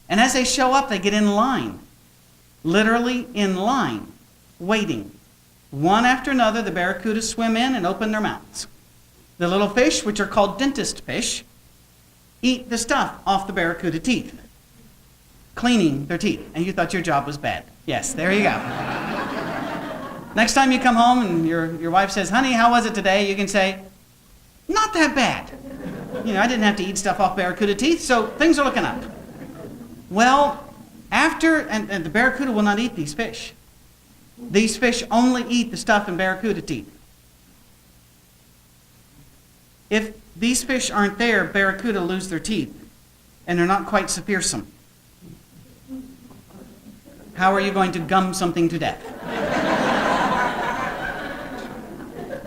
And as they show up, they get in line, literally in line, waiting. One after another, the barracudas swim in and open their mouths. The little fish, which are called dentist fish, eat the stuff off the barracuda teeth, cleaning their teeth. And you thought your job was bad. Yes, there you go. Next time you come home and your wife says, honey, how was it today? You can say, not that bad. I didn't have to eat stuff off barracuda teeth, so things are looking up. Well, and the barracuda will not eat these fish. These fish only eat the stuff in barracuda teeth. If these fish aren't there, barracuda lose their teeth, and they're not quite so fearsome. How are you going to gum something to death?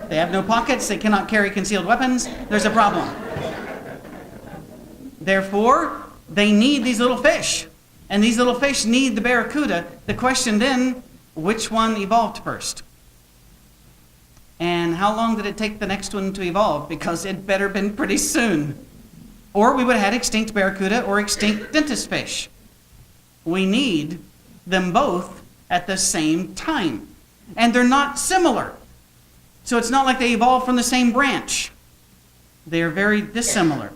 They have no pockets, they cannot carry concealed weapons, there's a problem. Therefore, they need these little fish, and these little fish need the barracuda. The question then, which one evolved first? And how long did it take the next one to evolve? Because it better been pretty soon. Or we would have had extinct barracuda or extinct dentist fish. We need them both at the same time. And they're not similar. So it's not like they evolved from the same branch. They are very dissimilar.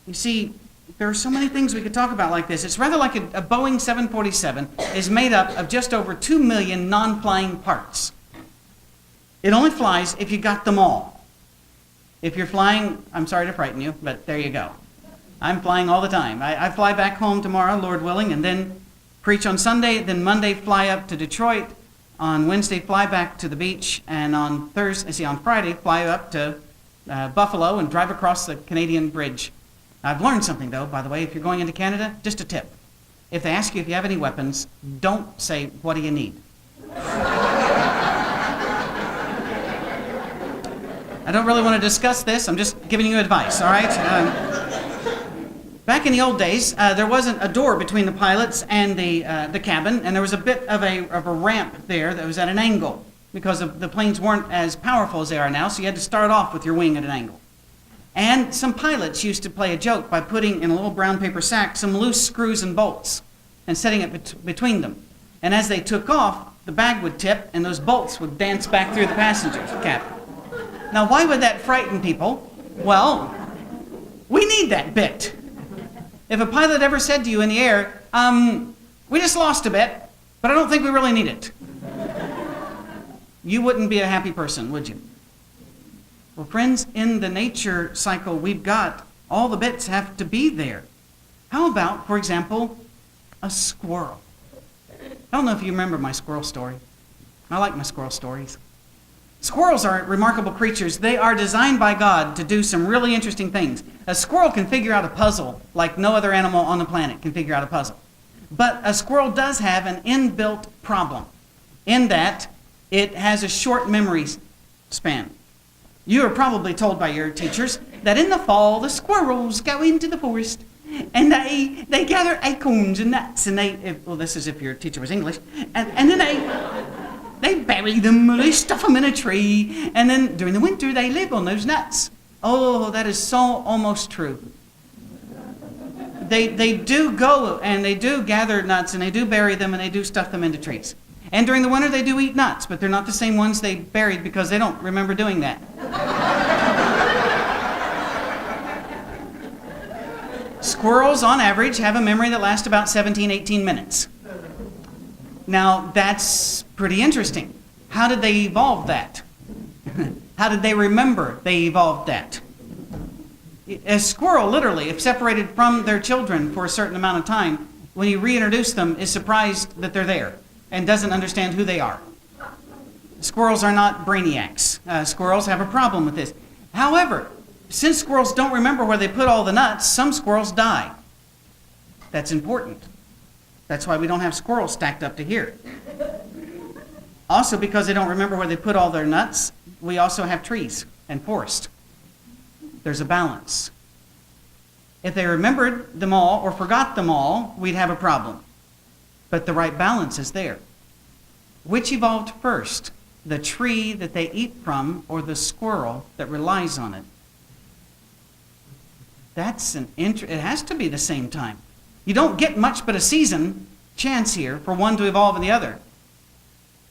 You see, there are so many things we could talk about like this. It's rather like a Boeing 747 is made up of just over 2 million non-flying parts. It only flies if you got them all. If you're flying, I'm sorry to frighten you, but there you go. I'm flying all the time. I fly back home tomorrow, Lord willing, and then preach on Sunday, then Monday fly up to Detroit, on Wednesday fly back to the beach, and on Friday fly up to Buffalo and drive across the Canadian bridge. I've learned something though, by the way, if you're going into Canada, just a tip. If they ask you if you have any weapons, don't say, what do you need? I don't really want to discuss this, I'm just giving you advice, all right? Back in the old days, there wasn't a door between the pilots and the cabin, and there was a bit of a ramp there that was at an angle because the planes weren't as powerful as they are now, so you had to start off with your wing at an angle. And some pilots used to play a joke by putting in a little brown paper sack some loose screws and bolts and setting it between them. And as they took off, the bag would tip and those bolts would dance back through the passenger's cabin. Now, why would that frighten people? Well, we need that bit. If a pilot ever said to you in the air, we just lost a bit, but I don't think we really need it, you wouldn't be a happy person, would you? Well, friends, in the nature cycle we've got, all the bits have to be there. How about, for example, a squirrel? I don't know if you remember my squirrel story. I like my squirrel stories. Squirrels are remarkable creatures. They are designed by God to do some really interesting things. A squirrel can figure out a puzzle like no other animal on the planet can figure out a puzzle. But a squirrel does have an inbuilt problem in that it has a short memory span. You are probably told by your teachers that in the fall the squirrels go into the forest and they gather acorns and nuts and this is if your teacher was English, and then they bury them or they stuff them in a tree, and then during the winter they live on those nuts. Oh, that is so almost true. They do go and they do gather nuts and they do bury them and they do stuff them into trees. And during the winter they do eat nuts, but they're not the same ones they buried because they don't remember doing that. Squirrels, on average, have a memory that lasts about 17, 18 minutes. Now, that's pretty interesting. How did they evolve that? How did they remember they evolved that? A squirrel, literally, if separated from their children for a certain amount of time, when you reintroduce them, is surprised that they're there and doesn't understand who they are. Squirrels are not brainiacs. Squirrels have a problem with this. However, since squirrels don't remember where they put all the nuts, some squirrels die. That's important. That's why we don't have squirrels stacked up to here. Also, because they don't remember where they put all their nuts, we also have trees and forest. There's a balance. If they remembered them all or forgot them all, we'd have a problem. But the right balance is there. Which evolved first? The tree that they eat from or the squirrel that relies on it? It has to be the same time. You don't get much but a season chance here for one to evolve in the other.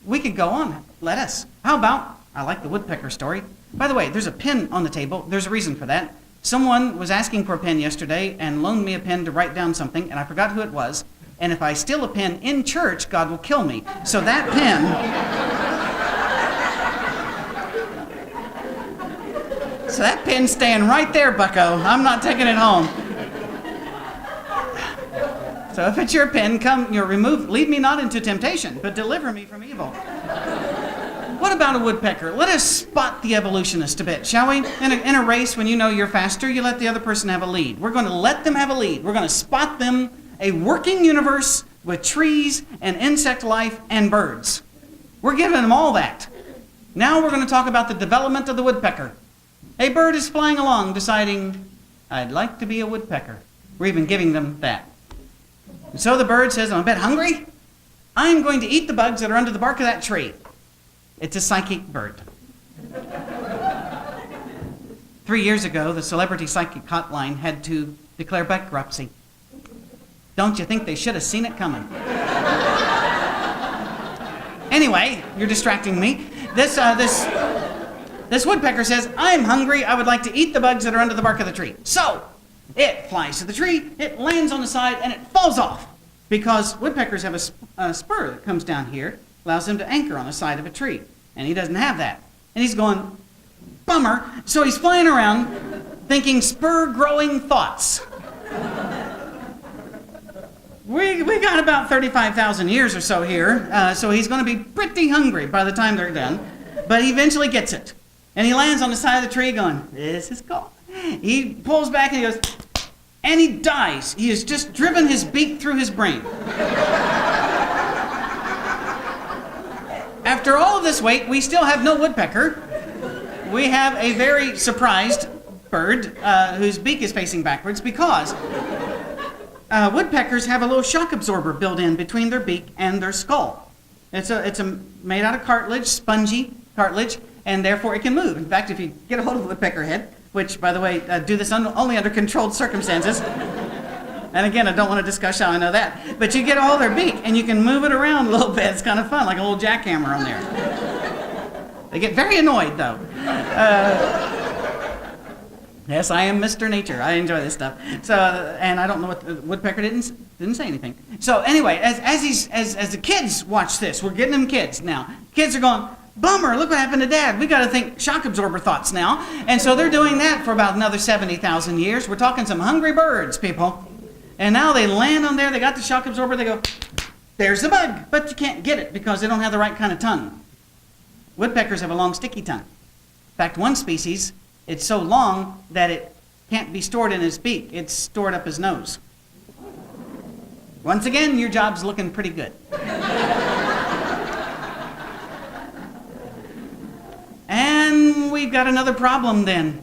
We could go on. Let us. How about, I like the woodpecker story. By the way, there's a pen on the table. There's a reason for that. Someone was asking for a pen yesterday and loaned me a pen to write down something, and I forgot who it was. And if I steal a pen in church, God will kill me. So that pen... So that pen's staying right there, bucko. I'm not taking it home. So if it's your pen, come, lead me not into temptation, but deliver me from evil. What about a woodpecker? Let us spot the evolutionist a bit, shall we? In a race, when you know you're faster, you let the other person have a lead. We're going to let them have a lead. We're going to spot them a working universe with trees and insect life and birds. We're giving them all that. Now we're going to talk about the development of the woodpecker. A bird is flying along, deciding, I'd like to be a woodpecker. We're even giving them that. And so the bird says, I'm a bit hungry. I'm going to eat the bugs that are under the bark of that tree. It's a psychic bird. 3 years ago, the celebrity psychic hotline had to declare bankruptcy. Don't you think they should have seen it coming? Anyway, you're distracting me. This woodpecker says, I'm hungry. I would like to eat the bugs that are under the bark of the tree. So it flies to the tree, it lands on the side, and it falls off. Because woodpeckers have a spur that comes down here, allows them to anchor on the side of a tree. And he doesn't have that. And he's going, bummer. So he's flying around thinking spur-growing thoughts. We got about 35,000 years or so here, so he's going to be pretty hungry by the time they're done. But he eventually gets it. And he lands on the side of the tree going, this is cool. He pulls back and he goes, and he dies. He has just driven his beak through his brain. After all of this wait, we still have no woodpecker. We have a very surprised bird whose beak is facing backwards because woodpeckers have a little shock absorber built in between their beak and their skull. It's made out of cartilage, spongy cartilage, and therefore it can move. In fact, if you get a hold of a woodpecker head, which, by the way, do this only under controlled circumstances, and again, I don't want to discuss how I know that, but you get a hold of their beak and you can move it around a little bit. It's kind of fun, like a little jackhammer on there. They get very annoyed, though. Yes, I am Mr. Nature. I enjoy this stuff. So, and I don't know what the woodpecker didn't say anything. So anyway, as the kids watch this, we're getting them kids now. Kids are going, bummer, look what happened to Dad. We got to think shock absorber thoughts now. And so they're doing that for about another 70,000 years. We're talking some hungry birds, people. And now they land on there, they got the shock absorber, they go, there's the bug. But you can't get it because they don't have the right kind of tongue. Woodpeckers have a long, sticky tongue. In fact, one species, it's so long that it can't be stored in his beak. It's stored up his nose. Once again, your job's looking pretty good. And we've got another problem then.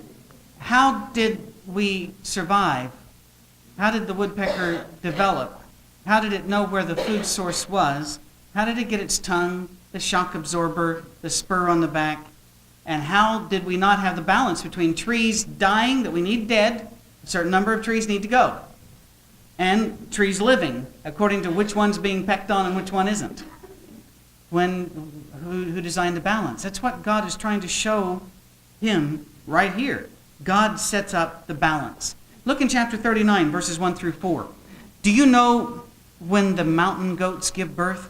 How did we survive? How did the woodpecker develop? How did it know where the food source was? How did it get its tongue, the shock absorber, the spur on the back? And how did we not have the balance between trees dying that we need dead, a certain number of trees need to go, and trees living, according to which one's being pecked on and which one isn't? Who designed the balance? That's what God is trying to show him right here. God sets up the balance. Look in chapter 39, verses 1 through 4. Do you know when the mountain goats give birth?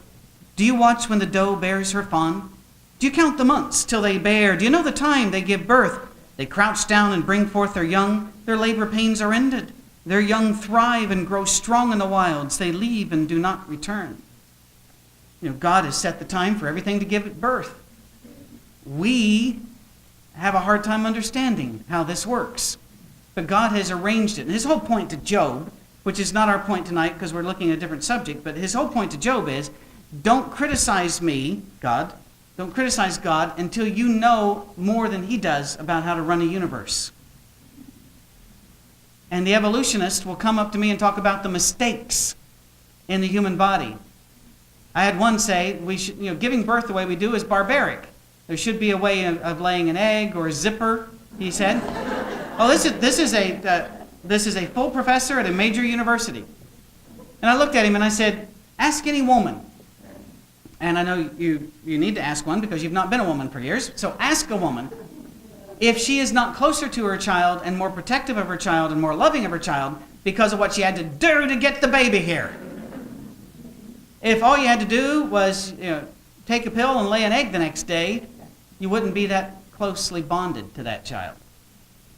Do you watch when the doe bears her fawn? Do you count the months till they bear? Do you know the time they give birth? They crouch down and bring forth their young. Their labor pains are ended. Their young thrive and grow strong in the wilds. They leave and do not return. You know, God has set the time for everything to give birth. We have a hard time understanding how this works. But God has arranged it. And his whole point to Job, which is not our point tonight because we're looking at a different subject, but his whole point to Job is, don't criticize me, God. Don't criticize God until you know more than he does about how to run a universe. And the evolutionist will come up to me and talk about the mistakes in the human body. I had one say, giving birth the way we do is barbaric. There should be a way of laying an egg or a zipper, he said. Oh, this is a full professor at a major university. And I looked at him and I said, ask any woman. And I know you need to ask one because you've not been a woman for years. So ask a woman if she is not closer to her child and more protective of her child and more loving of her child because of what she had to do to get the baby here. If all you had to do was take a pill and lay an egg the next day, you wouldn't be that closely bonded to that child.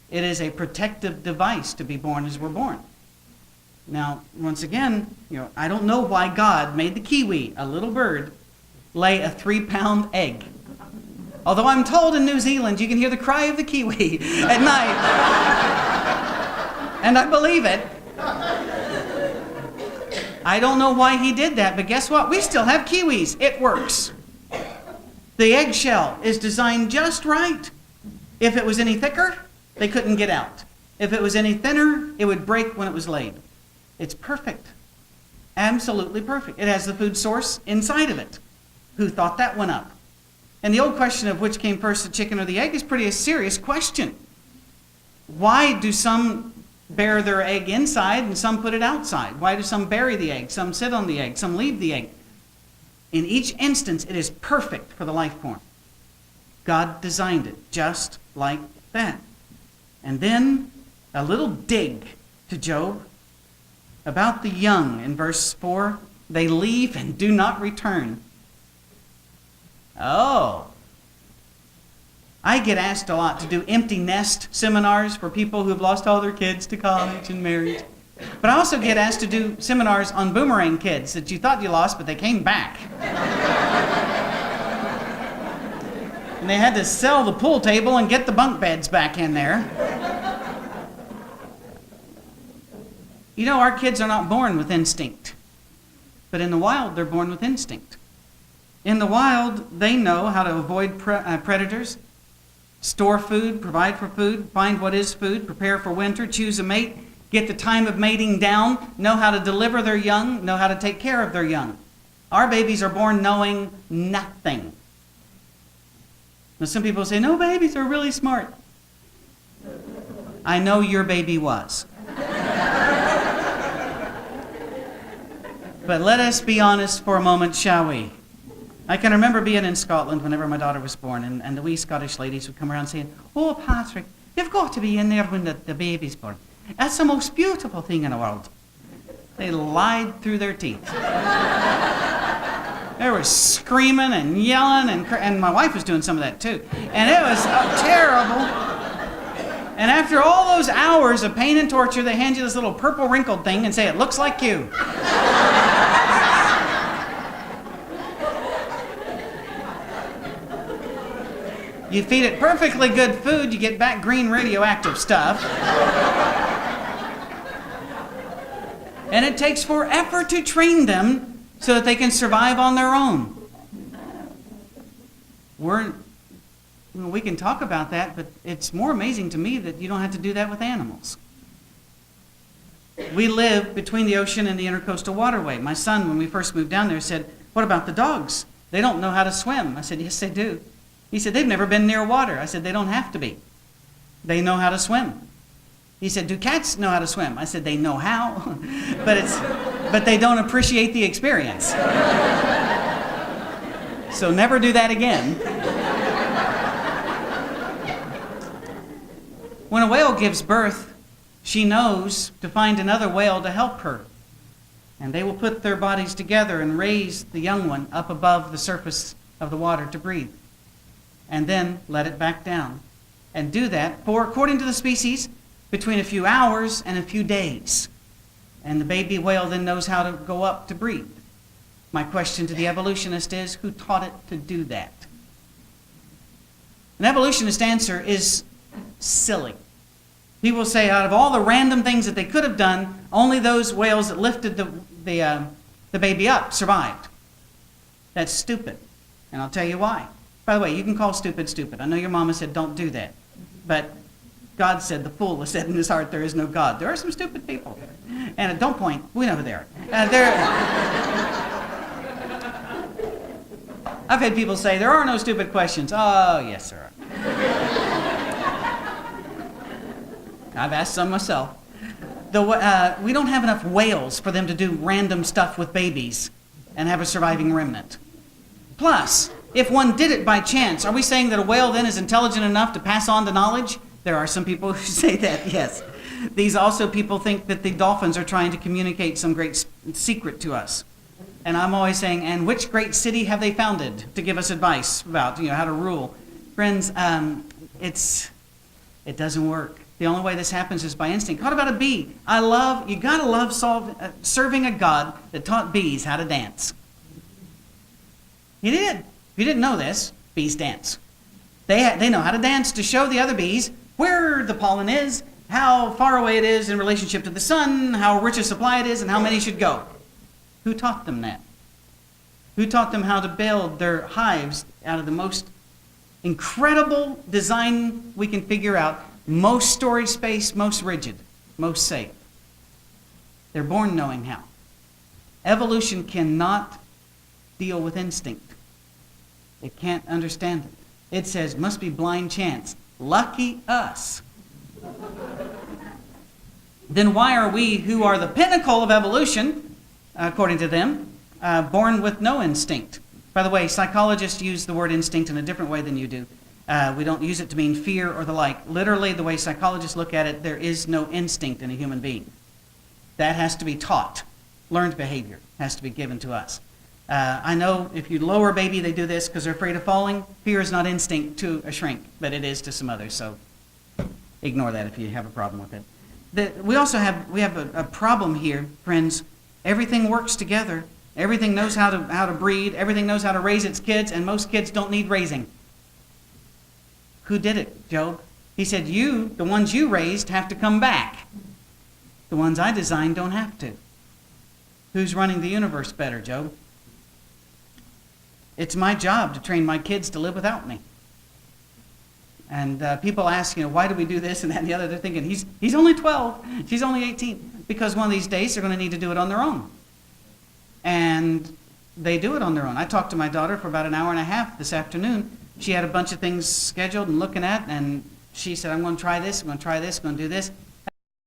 It is a protective device to be born as we're born. Now, once again, I don't know why God made the kiwi, a little bird, lay a 3-pound egg. Although I'm told in New Zealand you can hear the cry of the kiwi at night. And I believe it. I don't know why he did that, but guess what? We still have kiwis. It works. The eggshell is designed just right. If it was any thicker, they couldn't get out. If it was any thinner, it would break when it was laid. It's perfect. Absolutely perfect. It has the food source inside of it. Who thought that one up? And the old question of which came first, the chicken or the egg, is pretty a serious question. Why do some bear their egg inside and some put it outside? Why do some bury the egg, some sit on the egg, some leave the egg? In each instance, it is perfect for the life form. God designed it just like that. And then a little dig to Job about the young in verse 4. They leave and do not return. Oh. I get asked a lot to do empty nest seminars for people who've lost all their kids to college and married. But I also get asked to do seminars on boomerang kids that you thought you lost, but they came back. And they had to sell the pool table and get the bunk beds back in there. Our kids are not born with instinct. But in the wild, they're born with instinct. In the wild, they know how to avoid predators, store food, provide for food, find what is food, prepare for winter, choose a mate, get the time of mating down, know how to deliver their young, know how to take care of their young. Our babies are born knowing nothing. Now, some people say, no, babies are really smart. I know your baby was. But let us be honest for a moment, shall we? I can remember being in Scotland whenever my daughter was born, and the wee Scottish ladies would come around saying, oh, Patrick, you've got to be in there when the baby's born. That's the most beautiful thing in the world. They lied through their teeth. They were screaming and yelling, and my wife was doing some of that too. And it was terrible. And after all those hours of pain and torture, they hand you this little purple wrinkled thing and say, it looks like you. You feed it perfectly good food, you get back green radioactive stuff. And it takes forever to train them so that they can survive on their own. We can talk about that, but it's more amazing to me that you don't have to do that with animals. We live between the ocean and the intercoastal waterway. My son, when we first moved down there, said, what about the dogs? They don't know how to swim. I said, yes, they do. He said, they've never been near water. I said, they don't have to be. They know how to swim. He said, do cats know how to swim? I said, they know how, but they don't appreciate the experience. So never do that again. When a whale gives birth, she knows to find another whale to help her. And they will put their bodies together and raise the young one up above the surface of the water to breathe. And then let it back down. And do that for, according to the species, between a few hours and a few days. And the baby whale then knows how to go up to breathe. My question to the evolutionist is, who taught it to do that? An evolutionist answer is silly. People say out of all the random things that they could have done, only those whales that lifted the baby up survived. That's stupid. And I'll tell you why. By the way, you can call stupid stupid. I know your mama said don't do that. But God said, the fool has said in his heart, there is no God. There are some stupid people. And don't point. We know who they are. I've had people say, there are no stupid questions. Oh, yes, there are. I've asked some myself. We don't have enough whales for them to do random stuff with babies and have a surviving remnant. Plus, if one did it by chance, are we saying that a whale then is intelligent enough to pass on the knowledge? There are some people who say that, yes. These also people think that the dolphins are trying to communicate some great secret to us. And I'm always saying, and which great city have they founded to give us advice about, how to rule? Friends, it doesn't work. The only way this happens is by instinct. What about a bee? You gotta love serving a God that taught bees how to dance. He did. If you didn't know this, bees dance. They know how to dance to show the other bees where the pollen is, how far away it is in relationship to the sun, how rich a supply it is, and how many should go. Who taught them that? Who taught them how to build their hives out of the most incredible design we can figure out, most storage space, most rigid, most safe? They're born knowing how. Evolution cannot deal with instinct. It can't understand it. It says, must be blind chance. Lucky us. Then why are we, who are the pinnacle of evolution, according to them, born with no instinct? By the way, psychologists use the word instinct in a different way than you do. We don't use it to mean fear or the like. Literally, the way psychologists look at it, there is no instinct in a human being. That has to be taught. Learned behavior has to be given to us. I know if you lower a baby, they do this because they're afraid of falling. Fear is not instinct to a shrink, but it is to some others. So ignore that if you have a problem with it. We have a problem here, friends. Everything works together. Everything knows how to breed. Everything knows how to raise its kids, and most kids don't need raising. Who did it, Job? He said, the ones you raised, have to come back. The ones I designed don't have to. Who's running the universe better, Job? It's my job to train my kids to live without me. And people ask, why do we do this and that and the other? They're thinking, he's only 12, she's only 18. Because one of these days they're going to need to do it on their own. And they do it on their own. I talked to my daughter for about an hour and a half this afternoon. She had a bunch of things scheduled and looking at, and she said, I'm going to try this, I'm going to try this, I'm going to do this.